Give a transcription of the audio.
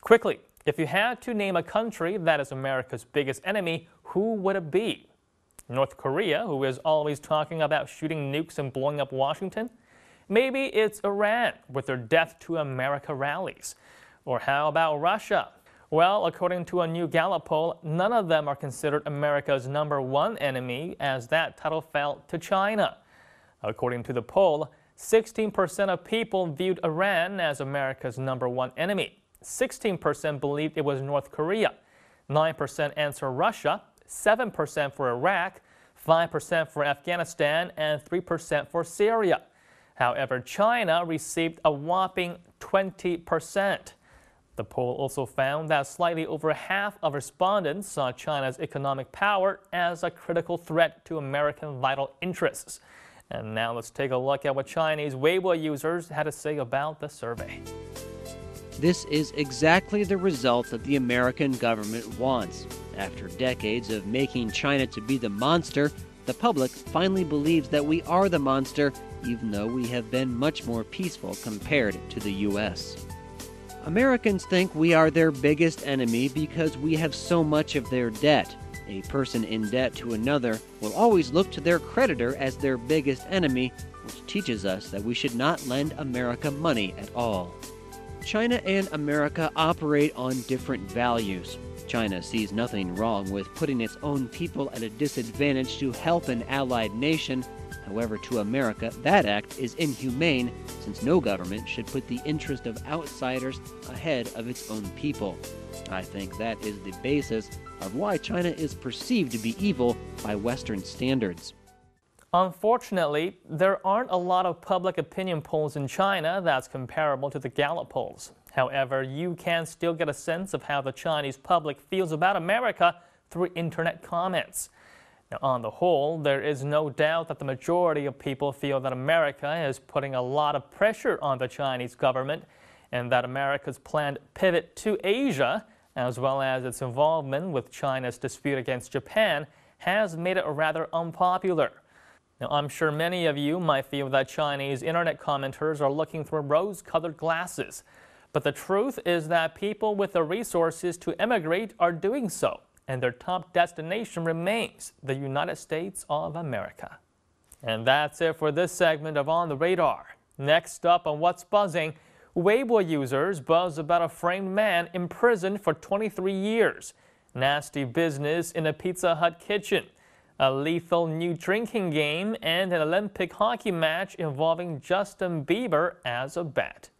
Quickly, if you had to name a country that is America's biggest enemy, who would it be? North Korea, who is always talking about shooting nukes and blowing up Washington? Maybe it's Iran with their Death to America rallies. Or how about Russia? Well, according to a new Gallup poll, none of them are considered America's #1 enemy, as that title fell to China. According to the poll, 16% of people viewed Iran as America's #1 enemy. 16% believed it was North Korea. 9% answer Russia, 7% for Iraq, 5% for Afghanistan, and 3% for Syria. However, China received a whopping 20%. The poll also found that slightly over half of respondents saw China's economic power as a critical threat to American vital interests. And now let's take a look at what Chinese Weibo users had to say about the survey. This is exactly the result that the American government wants. After decades of making China to be the monster, the public finally believes that we are the monster, even though we have been much more peaceful compared to the U.S. Americans think we are their biggest enemy because we have so much of their debt. A person in debt to another will always look to their creditor as their biggest enemy, which teaches us that we should not lend America money at all. China and America operate on different values. China sees nothing wrong with putting its own people at a disadvantage to help an allied nation. However, to America, that act is inhumane, since no government should put the interest of outsiders ahead of its own people. I think that is the basis of why China is perceived to be evil by Western standards. Unfortunately, there aren't a lot of public opinion polls in China that's comparable to the Gallup polls. However, you can still get a sense of how the Chinese public feels about America through internet comments. Now, on the whole, there is no doubt that the majority of people feel that America is putting a lot of pressure on the Chinese government, and that America's planned pivot to Asia, as well as its involvement with China's dispute against Japan, has made it rather unpopular. Now, I'm sure many of you might feel that Chinese internet commenters are looking through rose-colored glasses. But the truth is that people with the resources to emigrate are doing so, and their top destination remains the United States of America. And that's it for this segment of On the Radar. Next up on What's Buzzing, Weibo users buzz about a framed man imprisoned for 23 years, nasty business in a Pizza Hut kitchen, a lethal new drinking game, and an Olympic hockey match involving Justin Bieber as a bet.